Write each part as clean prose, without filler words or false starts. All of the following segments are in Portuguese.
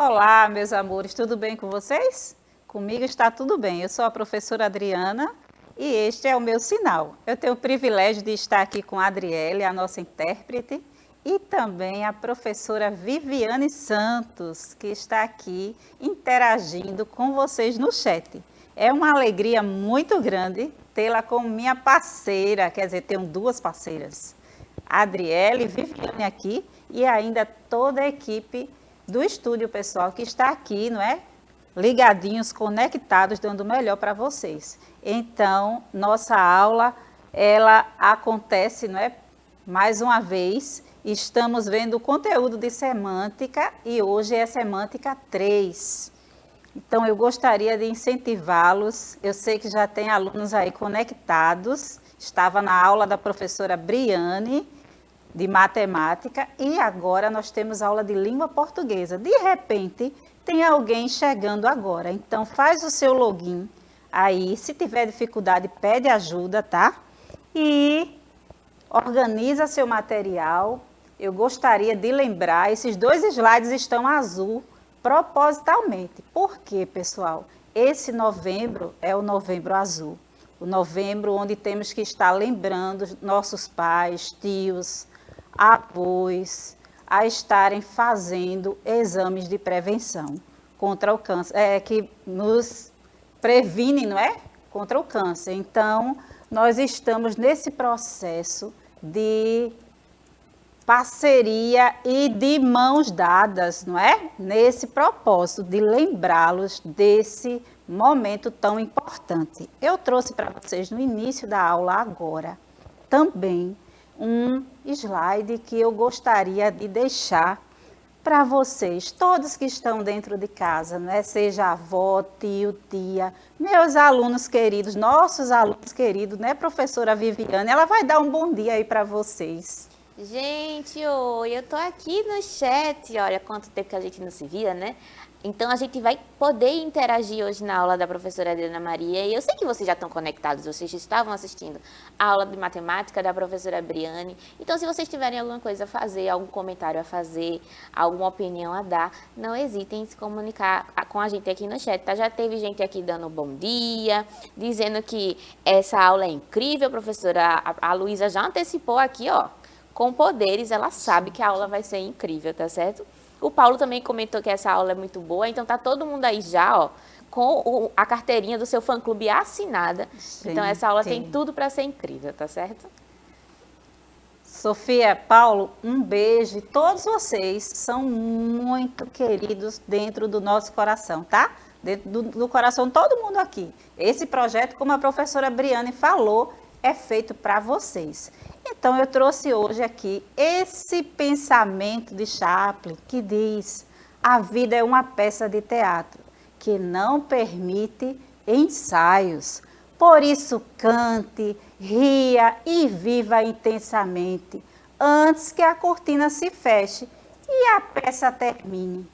Olá, meus amores, tudo bem com vocês? Comigo está tudo bem. Eu sou a professora Adriana e este é o meu sinal. Eu tenho o privilégio de estar aqui com a Adriele, a nossa intérprete, e também a professora Viviane Santos, que está aqui interagindo com vocês no chat. É uma alegria muito grande tê-la como minha parceira, quer dizer, tenho duas parceiras. A Adriele, Viviane aqui e ainda toda a equipe do estúdio, pessoal, que está aqui, não é? Ligadinhos, conectados, dando o melhor para vocês. Então, nossa aula, ela acontece, não é? Mais uma vez, estamos vendo o conteúdo de semântica e hoje é semântica 3. Então, eu gostaria de incentivá-los. Eu sei que já tem alunos aí conectados. Estava na aula da professora Briane, de matemática, e agora nós temos aula de língua portuguesa. De repente, tem alguém chegando agora. Então, faz o seu login aí. Se tiver dificuldade, pede ajuda, tá? E organiza seu material. Eu gostaria de lembrar, esses dois slides estão azul propositalmente. Por quê, pessoal? Esse novembro é o novembro azul. O novembro onde temos que estar lembrando nossos pais, tios, avós, a estarem fazendo exames de prevenção contra o câncer, que nos previne, não é? Contra o câncer. Então, nós estamos nesse processo de parceria e de mãos dadas, não é? Nesse propósito de lembrá-los desse momento tão importante. Eu trouxe para vocês no início da aula agora também um slide que eu gostaria de deixar para vocês, todos que estão dentro de casa, né? Seja avó, tio, tia, meus alunos queridos, nossos alunos queridos, né, professora Viviane? Ela vai dar um bom dia aí para vocês. Gente, oi, eu tô aqui no chat, olha quanto tempo que a gente não se via, né? Então a gente vai poder interagir hoje na aula da professora Adriana Maria. E eu sei que vocês já estão conectados, vocês estavam assistindo a aula de matemática da professora Briane. Então, se vocês tiverem alguma coisa a fazer, algum comentário a fazer, alguma opinião a dar, não hesitem em se comunicar com a gente aqui no chat, tá? Já teve gente aqui dando bom dia, dizendo que essa aula é incrível, professora. A Luísa já antecipou aqui, ó. Com poderes, ela sabe que a aula vai ser incrível, tá certo? O Paulo também comentou que essa aula é muito boa, então tá todo mundo aí já, ó, com a carteirinha do seu fã-clube assinada. Sim, então essa aula tem tudo para ser incrível, tá certo? Sofia, Paulo, um beijo. Todos vocês são muito queridos dentro do nosso coração, tá? Dentro do coração de todo mundo aqui. Esse projeto, como a professora Briane falou, é feito para vocês. Então, eu trouxe hoje aqui esse pensamento de Chaplin que diz: a vida é uma peça de teatro que não permite ensaios. Por isso, cante, ria e viva intensamente antes que a cortina se feche e a peça termine.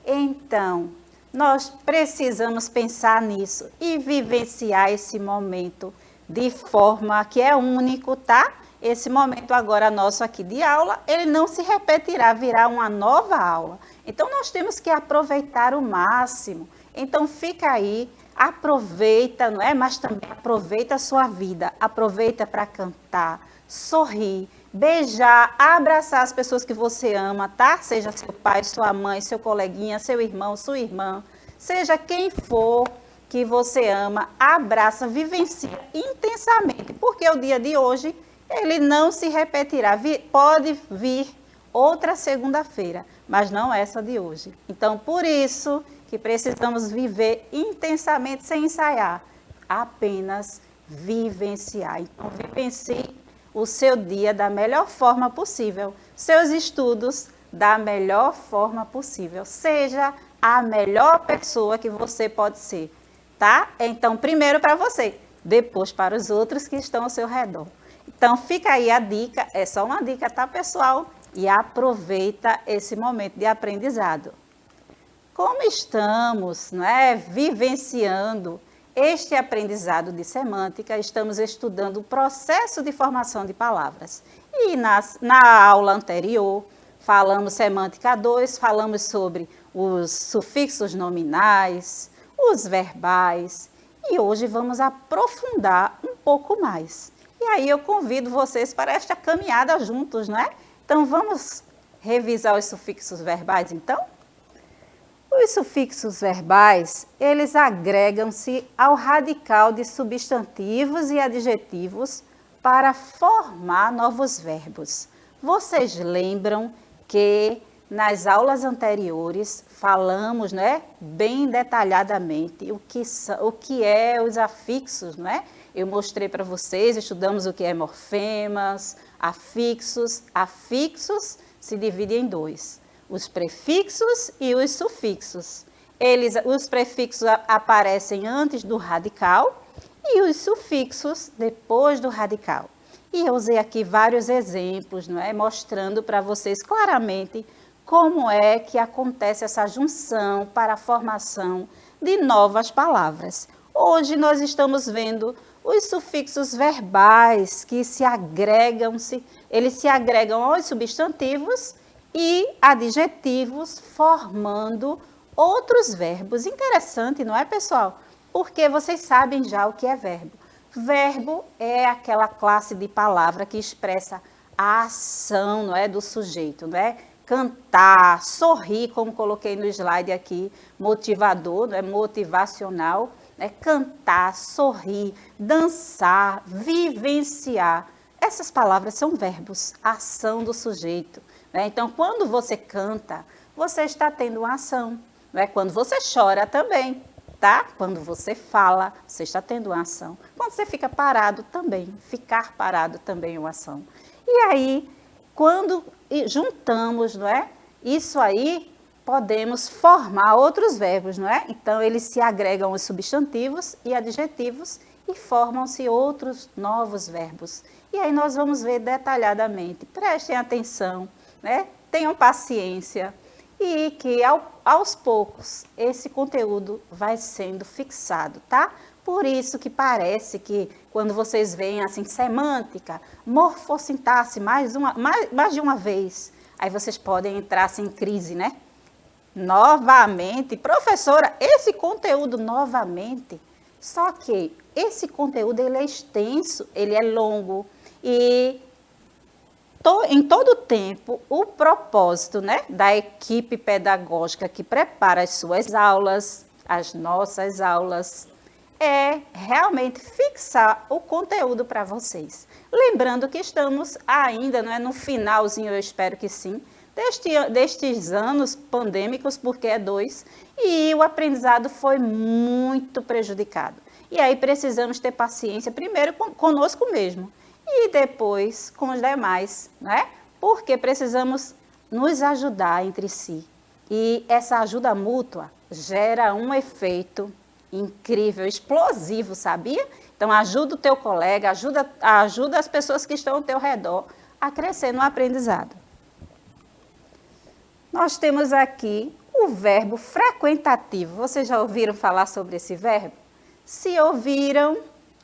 Então, nós precisamos pensar nisso e vivenciar esse momento de forma que é único, tá? Esse momento agora nosso aqui de aula, ele não se repetirá, virá uma nova aula. Então, nós temos que aproveitar o máximo. Então, fica aí, aproveita, não é? Mas também aproveita a sua vida, aproveita para cantar, sorrir, beijar, abraçar as pessoas que você ama, tá? Seja seu pai, sua mãe, seu coleguinha, seu irmão, sua irmã, seja quem for que você ama, abraça, vivencia intensamente, porque o dia de hoje ele não se repetirá. Pode vir outra segunda-feira, mas não essa de hoje. Então, por isso que precisamos viver intensamente sem ensaiar, apenas vivenciar. Então, vivencie o seu dia da melhor forma possível, seus estudos da melhor forma possível. Seja a melhor pessoa que você pode ser, tá? Então, primeiro para você, depois para os outros que estão ao seu redor. Então, fica aí a dica, é só uma dica, tá, pessoal? E aproveita esse momento de aprendizado. Como estamos, não é, vivenciando este aprendizado de semântica, estamos estudando o processo de formação de palavras. E na aula anterior, falamos semântica 2, falamos sobre os sufixos nominais, os verbais, e hoje vamos aprofundar um pouco mais. E aí eu convido vocês para esta caminhada juntos, não é? Então vamos revisar os sufixos verbais, então? Os sufixos verbais, eles agregam-se ao radical de substantivos e adjetivos para formar novos verbos. Vocês lembram que nas aulas anteriores falamos, né, bem detalhadamente o que é os afixos, não é? Eu mostrei para vocês, estudamos o que é morfemas, afixos. Afixos se dividem em dois: os prefixos e os sufixos. Os prefixos aparecem antes do radical e os sufixos depois do radical. E eu usei aqui vários exemplos, não é? Mostrando para vocês claramente como é que acontece essa junção para a formação de novas palavras. Hoje nós estamos vendo os sufixos verbais que eles se agregam aos substantivos e adjetivos, formando outros verbos. Interessante, não é, pessoal? Porque vocês sabem já o que é verbo. Verbo é aquela classe de palavra que expressa a ação, não é, do sujeito, não é? Cantar, sorrir, como coloquei no slide aqui, motivador, não é? Motivacional, né? Cantar, sorrir, dançar, vivenciar. Essas palavras são verbos, ação do sujeito, né? Então, quando você canta, você está tendo uma ação, não é? Quando você chora também, tá? Quando você fala, você está tendo uma ação. Quando você fica parado também, ficar parado também é uma ação. E aí, quando juntamos, não é? Isso aí, podemos formar outros verbos, não é? Então, eles se agregam aos substantivos e adjetivos e formam-se outros novos verbos. E aí nós vamos ver detalhadamente. Prestem atenção, né? Tenham paciência e que aos poucos esse conteúdo vai sendo fixado, tá? Por isso que parece que quando vocês veem assim semântica, morfossintaxe mais de uma vez, aí vocês podem entrar assim, em crise, né? Novamente, professora, esse conteúdo novamente. Só que esse conteúdo ele é extenso, ele é longo e em todo o tempo, o propósito, né, da equipe pedagógica que prepara as suas aulas, as nossas aulas, é realmente fixar o conteúdo para vocês. Lembrando que estamos ainda, não é, no finalzinho, eu espero que sim, destes anos pandêmicos, porque é 2, e o aprendizado foi muito prejudicado. E aí precisamos ter paciência, primeiro conosco mesmo, e depois com os demais, né? Porque precisamos nos ajudar entre si. E essa ajuda mútua gera um efeito incrível, explosivo, sabia? Então ajuda o teu colega, ajuda as pessoas que estão ao teu redor a crescer no aprendizado. Nós temos aqui o verbo frequentativo. Vocês já ouviram falar sobre esse verbo? Se ouviram,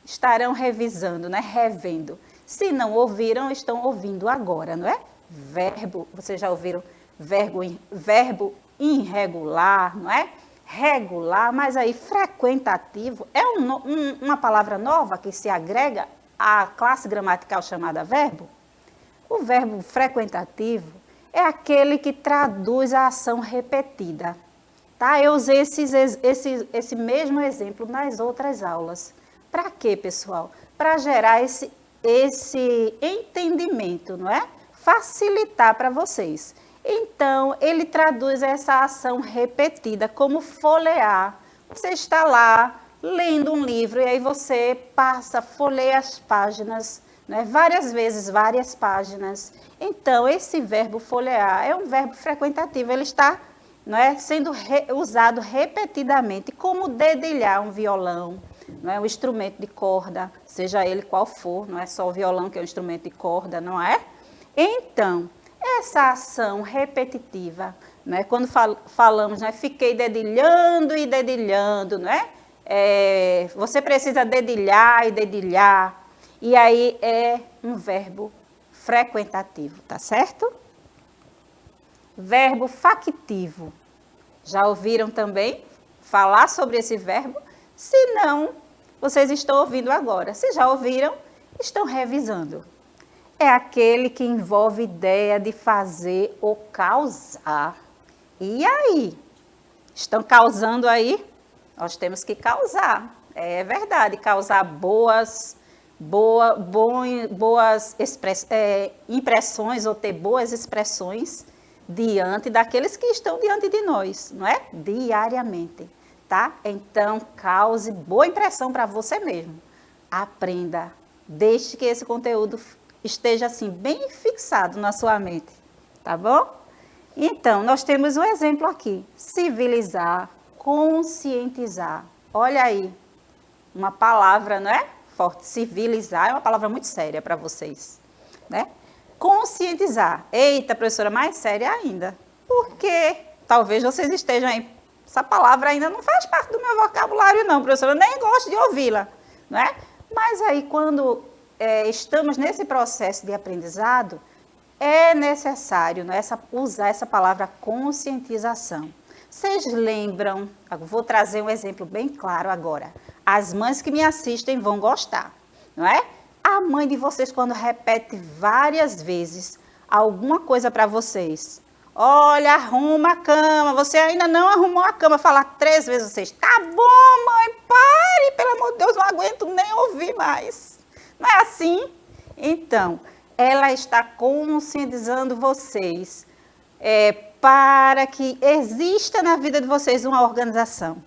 estarão revisando, né? Revendo. Se não ouviram, estão ouvindo agora, não é? Verbo, vocês já ouviram verbo irregular, não é? Regular, mas aí frequentativo é uma palavra nova que se agrega à classe gramatical chamada verbo. O verbo frequentativo é aquele que traduz a ação repetida. Tá? Eu usei esse mesmo exemplo nas outras aulas. Para quê, pessoal? Para gerar esse entendimento, não é? Facilitar para vocês. Então, ele traduz essa ação repetida como folhear. Você está lá lendo um livro e aí você folheia as páginas, né? Várias vezes, várias páginas. Então, esse verbo folhear é um verbo frequentativo, ele está, não é, sendo usado repetidamente, como dedilhar um violão, não é, um instrumento de corda, seja ele qual for, não é só o violão que é um instrumento de corda, não é? Então, essa ação repetitiva, né, quando falamos, né, fiquei dedilhando e dedilhando, não é? Você precisa dedilhar e dedilhar, e aí é um verbo frequentativo, tá certo? Verbo factivo. Já ouviram também falar sobre esse verbo? Se não, vocês estão ouvindo agora. Se já ouviram, estão revisando. É aquele que envolve ideia de fazer ou causar. E aí? Estão causando aí? Nós temos que causar. É verdade, causar boas impressões ou ter boas expressões diante daqueles que estão diante de nós, não é? Diariamente, tá? Então, cause boa impressão para você mesmo. Aprenda, deixe que esse conteúdo esteja assim bem fixado na sua mente, tá bom? Então, nós temos um exemplo aqui, civilizar, conscientizar. Olha aí, uma palavra, não é? Forte, civilizar é uma palavra muito séria para vocês, né? Conscientizar. Eita, professora, mais séria ainda. Porque talvez vocês estejam aí, essa palavra ainda não faz parte do meu vocabulário não, professora, eu nem gosto de ouvi-la, não é? Mas aí quando estamos nesse processo de aprendizado, é necessário, não é, usar essa palavra conscientização. Vocês lembram, vou trazer um exemplo bem claro agora. As mães que me assistem vão gostar, não é? A mãe de vocês, quando repete várias vezes alguma coisa para vocês, olha, arruma a cama, você ainda não arrumou a cama, fala 3 vezes vocês, tá bom, mãe, pare, pelo amor de Deus, não aguento nem ouvir mais. Não é assim? Então, ela está conscientizando vocês para que exista na vida de vocês uma organização,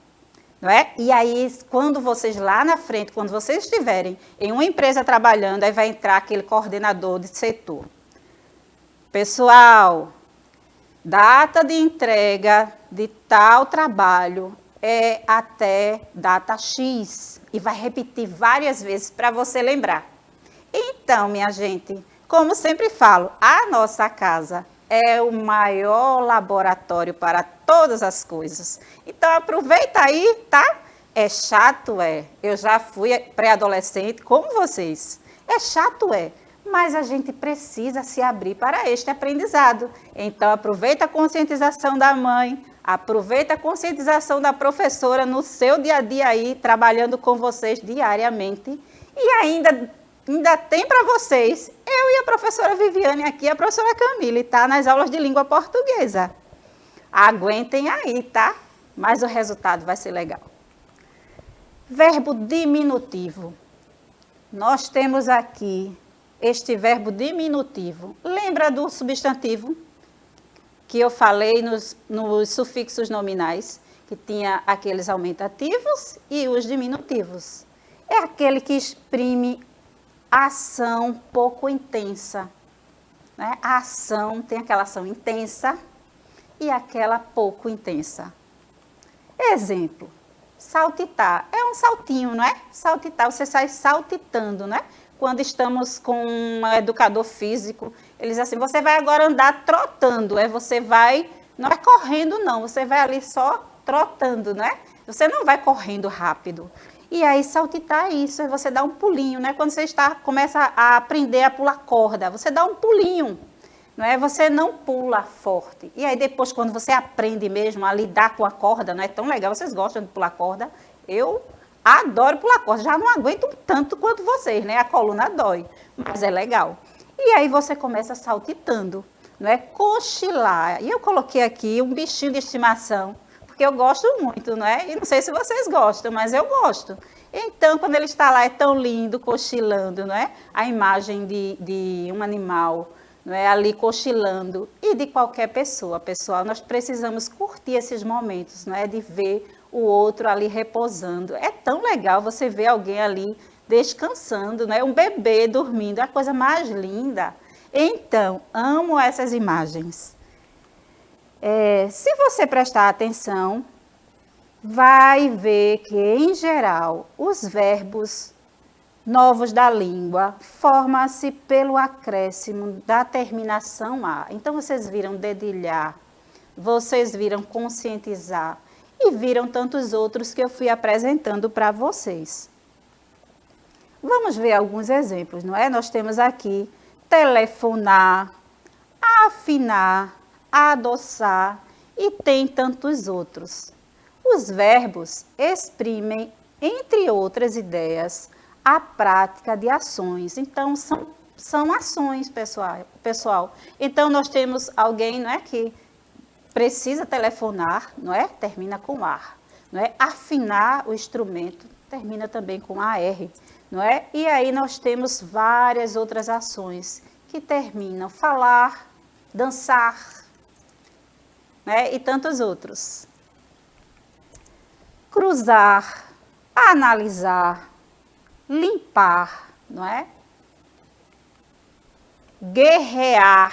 não é? E aí, quando vocês lá na frente, quando vocês estiverem em uma empresa trabalhando, aí vai entrar aquele coordenador de setor. Pessoal, data de entrega de tal trabalho é até data X. E vai repetir várias vezes para você lembrar. Então, minha gente, como sempre falo, a nossa casa é o maior laboratório para todas as coisas. Então, aproveita aí, tá? É chato, é. Eu já fui pré-adolescente, como vocês. É chato, é. Mas a gente precisa se abrir para este aprendizado. Então, aproveita a conscientização da mãe, aproveita a conscientização da professora no seu dia a dia aí, trabalhando com vocês diariamente. E ainda tem para vocês, eu e a professora Viviane aqui, a professora Camille, tá? Nas aulas de língua portuguesa. Aguentem aí, tá? Mas o resultado vai ser legal. Verbo diminutivo. Nós temos aqui este verbo diminutivo. Lembra do substantivo que eu falei nos sufixos nominais, que tinha aqueles aumentativos e os diminutivos. É aquele que exprime ação pouco intensa, né? A ação, tem aquela ação intensa e aquela pouco intensa. Exemplo, saltitar. É um saltinho, não é? Saltitar, você sai saltitando, né? Quando estamos com um educador físico, ele diz assim, você vai agora andar trotando, você vai, não é correndo não, você vai ali só trotando, né? Você não vai correndo rápido. E aí, saltitar é isso, é você dar um pulinho, né? Quando você começa a aprender a pular corda, você dá um pulinho, não é? Você não pula forte. E aí, depois, quando você aprende mesmo a lidar com a corda, não é tão legal, vocês gostam de pular corda? Eu adoro pular corda, já não aguento tanto quanto vocês, né? A coluna dói, mas é legal. E aí, você começa saltitando, não é? Cochilar. E eu coloquei aqui um bichinho de estimação, porque eu gosto muito, não é? E não sei se vocês gostam, mas eu gosto. Então, quando ele está lá, é tão lindo, cochilando, não é? A imagem de um animal, não é? Ali cochilando. E de qualquer pessoa, pessoal, nós precisamos curtir esses momentos, não é? De ver o outro ali repousando. É tão legal você ver alguém ali descansando, não é? Um bebê dormindo, é a coisa mais linda. Então, amo essas imagens. Se você prestar atenção, vai ver que, em geral, os verbos novos da língua formam-se pelo acréscimo da terminação A. Então, vocês viram dedilhar, vocês viram conscientizar e viram tantos outros que eu fui apresentando para vocês. Vamos ver alguns exemplos, não é? Nós temos aqui telefonar, afinar, adoçar e tem tantos outros. Os verbos exprimem, entre outras ideias, a prática de ações. Então, são ações, pessoal. Então, nós temos alguém, não é, que precisa telefonar, não é? Termina com ar. Não é? Afinar o instrumento termina também com AR. Não é? E aí nós temos várias outras ações que terminam falar, dançar, né? E tantos outros. Cruzar, analisar, limpar, não é? Guerrear,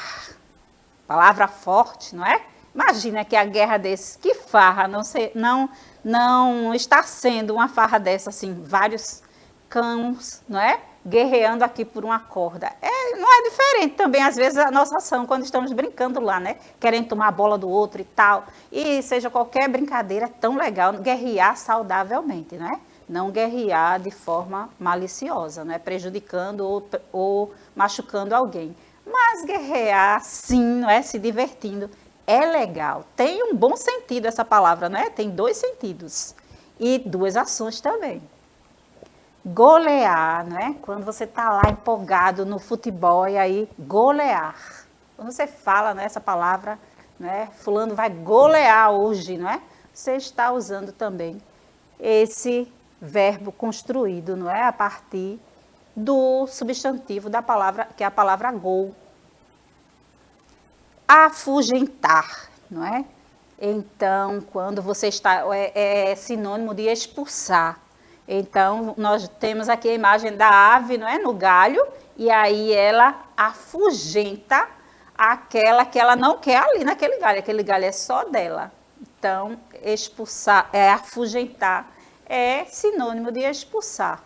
palavra forte, não é? Imagina que a guerra desses, que farra, não está sendo uma farra dessa, assim, vários cães, não é? Guerreando aqui por uma corda. Não é diferente também, às vezes, a nossa ação, quando estamos brincando lá, né? Querendo tomar a bola do outro e tal. E seja qualquer brincadeira, é tão legal guerrear saudavelmente, né? Não guerrear de forma maliciosa, né? Prejudicando ou machucando alguém. Mas guerrear, sim, não é? Se divertindo, é legal. Tem um bom sentido essa palavra, né? Tem 2 sentidos. E 2 ações também. Golear, né? Quando você está lá empolgado no futebol e aí golear. Quando você fala, né, essa palavra, né? Fulano vai golear hoje, não é? Você está usando também esse verbo construído, não é? A partir do substantivo da palavra, que é a palavra gol. Afugentar, não é? Então, quando você está, é sinônimo de expulsar. Então, nós temos aqui a imagem da ave, não é? No galho, e aí ela afugenta aquela que ela não quer ali naquele galho é só dela. Então, expulsar, afugentar, é sinônimo de expulsar.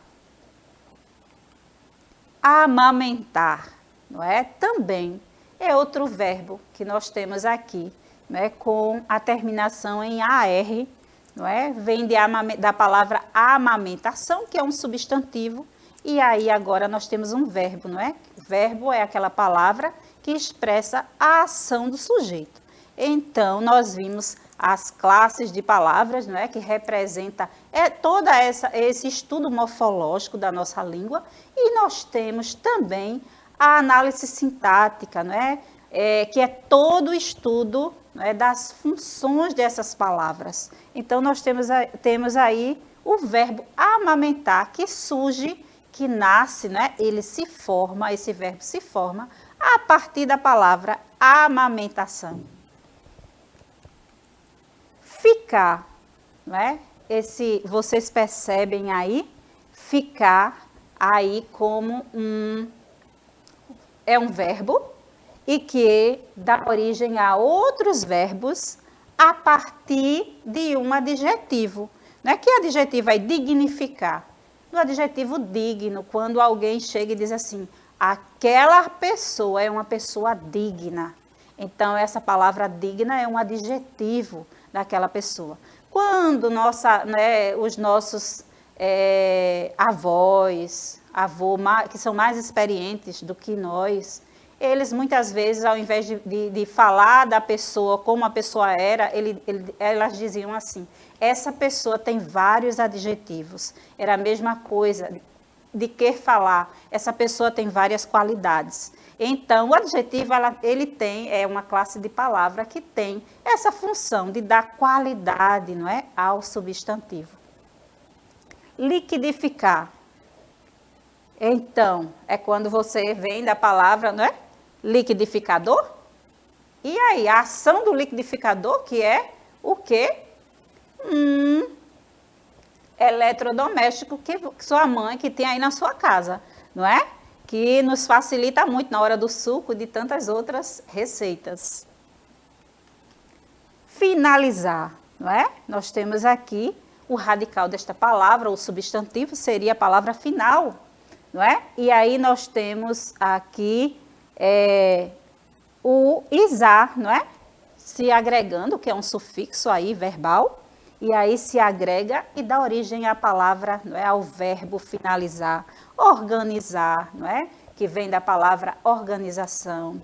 Amamentar, não é? Também é outro verbo que nós temos aqui, não é? Com a terminação em AR, não é? Vem da palavra amamentação, que é um substantivo, e aí agora nós temos um verbo, não é? Verbo é aquela palavra que expressa a ação do sujeito. Então, nós vimos as classes de palavras, não é? Que representa todo esse estudo morfológico da nossa língua, e nós temos também a análise sintática, não é? Que é todo o estudo, não é, das funções dessas palavras. Então, nós temos aí o verbo amamentar, que surge, que nasce, né? Ele se forma, esse verbo se forma a partir da palavra amamentação. Ficar, não é? Vocês percebem aí, ficar aí como é um verbo e que dá origem a outros verbos a partir de um adjetivo. Não é que adjetivo é dignificar. No adjetivo digno, quando alguém chega e diz assim, aquela pessoa é uma pessoa digna. Então, essa palavra digna é um adjetivo daquela pessoa. Quando os nossos avós, que são mais experientes do que nós, eles muitas vezes, ao invés de falar da pessoa como a pessoa era, elas diziam assim, essa pessoa tem vários adjetivos. Era a mesma coisa de que falar, essa pessoa tem várias qualidades. Então, o adjetivo, ele é uma classe de palavra que tem essa função de dar qualidade, não é, ao substantivo. Liquidificar. Então, é quando você vem da palavra, não é? Liquidificador. E aí, a ação do liquidificador, que é o quê? Eletrodoméstico que sua mãe que tem aí na sua casa, não é? Que nos facilita muito na hora do suco e de tantas outras receitas. Finalizar, não é? Nós temos aqui o radical desta palavra, o substantivo seria a palavra final, não é? E aí nós temos aqui o isar, não é? Se agregando, que é um sufixo aí verbal, e aí se agrega e dá origem à palavra, não é? Ao verbo finalizar. Organizar, não é? Que vem da palavra organização.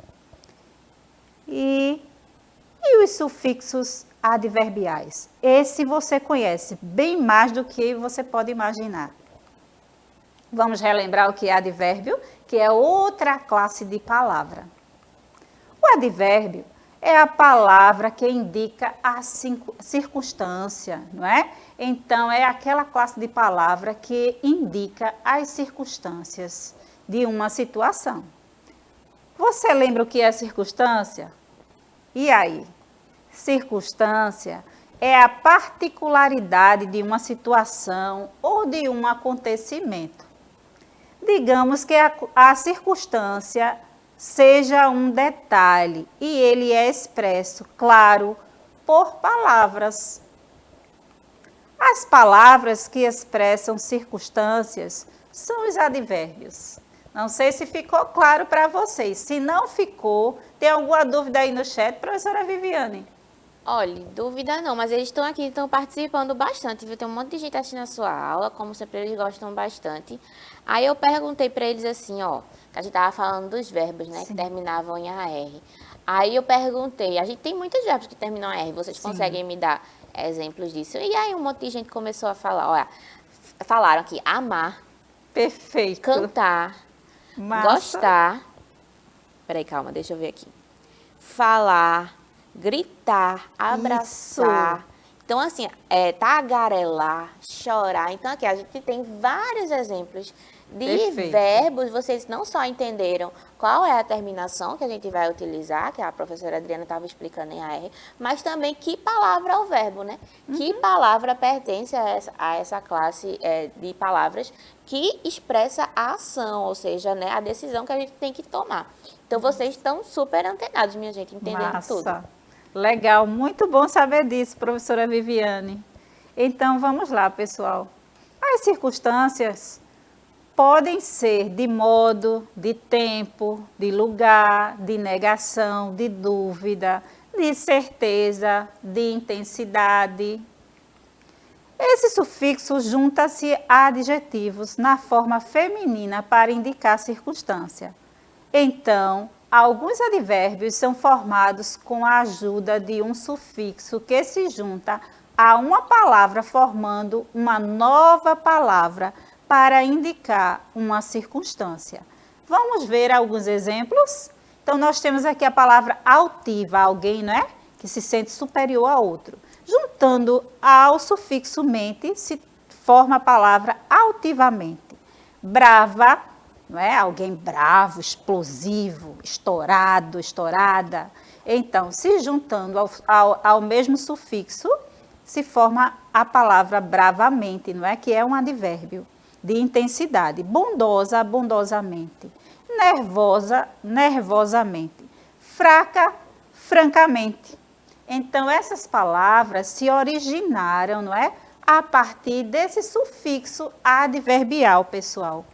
E E os sufixos adverbiais? Esse você conhece bem mais do que você pode imaginar. Vamos relembrar o que é advérbio, que é outra classe de palavra. O advérbio é a palavra que indica a circunstância, não é? Então, é aquela classe de palavra que indica as circunstâncias de uma situação. Você lembra o que é circunstância? E aí? Circunstância é a particularidade de uma situação ou de um acontecimento. Digamos que a circunstância seja um detalhe e ele é expresso, claro, por palavras. As palavras que expressam circunstâncias são os advérbios. Não sei se ficou claro para vocês. Se não ficou, tem alguma dúvida aí no chat, professora Viviane? Olha, dúvida não, mas eles estão aqui, estão participando bastante, viu? Tem um monte de gente assistindo a sua aula, como sempre eles gostam bastante. Aí eu perguntei para eles assim, ó, que a gente tava falando dos verbos, né, que terminavam em AR. Aí eu perguntei, a gente tem muitos verbos que terminam em AR, vocês conseguem me dar exemplos disso? E aí um monte de gente começou a falar, olha, falaram aqui, amar, Perfeito. cantar, Massa. gostar, peraí, calma, deixa eu ver aqui, falar, gritar, abraçar. Isso. Então, assim, tagarelar, chorar. Então, aqui a gente tem vários exemplos de Perfeito. verbos. Vocês não só entenderam qual é a terminação que a gente vai utilizar, que a professora Adriana estava explicando em AR, mas também que palavra é o verbo, né? Que palavra pertence a essa classe de palavras que expressa a ação, ou seja, né, a decisão que a gente tem que tomar. Então, vocês estão super antenados, minha gente, entendendo tudo. Massa. Legal, muito bom saber disso, professora Viviane. Então, vamos lá, pessoal. As circunstâncias podem ser de modo, de tempo, de lugar, de negação, de dúvida, de certeza, de intensidade. Esse sufixo junta-se a adjetivos na forma feminina para indicar circunstância. Então, alguns advérbios são formados com a ajuda de um sufixo que se junta a uma palavra, formando uma nova palavra para indicar uma circunstância. Vamos ver alguns exemplos? Então, nós temos aqui a palavra altiva, alguém, não é? Que se sente superior a outro. Juntando ao sufixo mente, se forma a palavra altivamente. Brava, não é? Alguém bravo, explosivo, estourado, estourada. Então, se juntando ao mesmo sufixo, se forma a palavra bravamente, não é? Que é um advérbio de intensidade. Bondosa, bondosamente. Nervosa, nervosamente. Fraca, francamente. Então, essas palavras se originaram, não é? A partir desse sufixo adverbial, pessoal.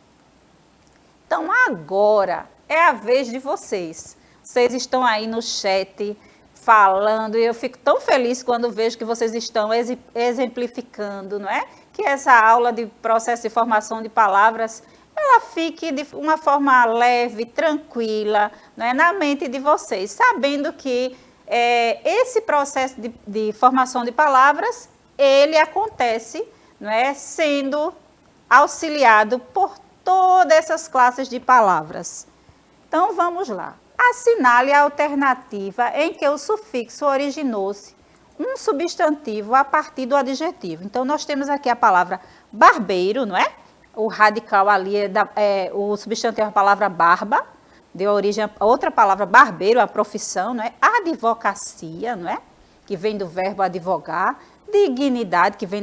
Então, agora é a vez de vocês. Vocês estão aí no chat falando e eu fico tão feliz quando vejo que vocês estão exemplificando, não é? Que essa aula de processo de formação de palavras, ela fique de uma forma leve, tranquila, não é? Na mente de vocês, sabendo que esse processo de formação de palavras, ele acontece, não é? Sendo auxiliado por todas essas classes de palavras. Então, vamos lá. Assinale a alternativa em que o sufixo originou-se um substantivo a partir do adjetivo. Então, nós temos aqui a palavra barbeiro, não é? O radical ali o substantivo é a palavra barba, deu origem a outra palavra barbeiro, a profissão, não é? Advocacia, não é? Que vem do verbo advogar. Dignidade, que vem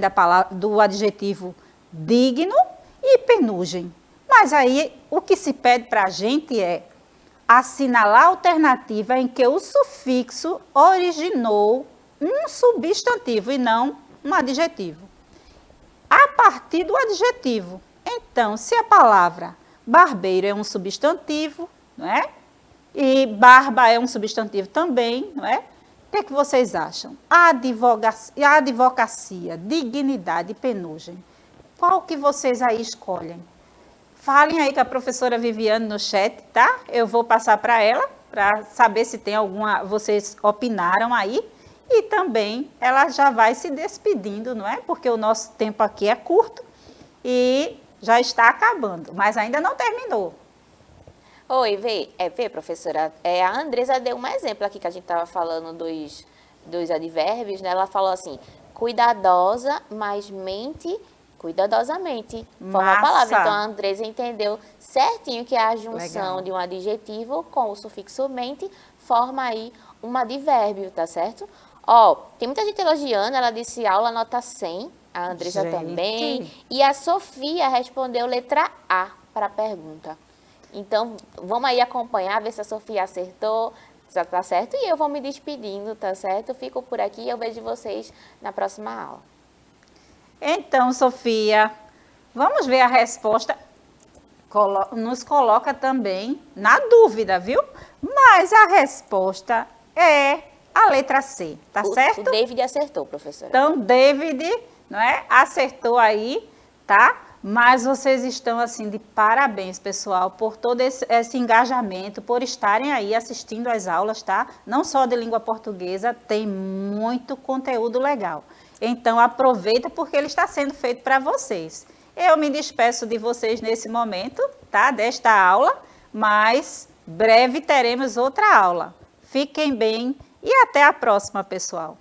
do adjetivo digno. E penugem. Mas aí, o que se pede para a gente é assinalar a alternativa em que o sufixo originou um substantivo e não um adjetivo. A partir do adjetivo. Então, se a palavra barbeiro é um substantivo, não é? E barba é um substantivo também, não é? O que vocês acham? Advocacia, dignidade e penugem. Qual que vocês aí escolhem? Falem aí com a professora Viviane no chat, tá? Eu vou passar para ela para saber se tem alguma, vocês opinaram aí. E também ela já vai se despedindo, não é? Porque o nosso tempo aqui é curto e já está acabando, mas ainda não terminou. Oi, vê, professora, a Andresa deu um exemplo aqui que a gente estava falando dos advérbios, né? Ela falou assim, cuidadosa, mas mente cuidadosamente. Forma a palavra. Então, a Andresa entendeu certinho que a junção de um adjetivo com o sufixo mente forma aí um advérbio, tá certo? Ó, tem muita gente elogiando, ela disse aula nota 100, a Andresa também, e a Sofia respondeu letra A para a pergunta. Então, vamos aí acompanhar, ver se a Sofia acertou, já tá certo, e eu vou me despedindo, tá certo? Eu fico por aqui e eu vejo vocês na próxima aula. Então, Sofia, vamos ver a resposta. Nos coloca também na dúvida, viu? Mas a resposta é a letra C, tá certo? O David acertou, professora. Então, David, não é? Acertou aí, tá? Mas vocês estão, assim, de parabéns, pessoal, por todo esse engajamento, por estarem aí assistindo às aulas, tá? Não só de língua portuguesa, tem muito conteúdo legal. Então, aproveita porque ele está sendo feito para vocês. Eu me despeço de vocês nesse momento, tá? Desta aula, mas breve teremos outra aula. Fiquem bem e até a próxima, pessoal.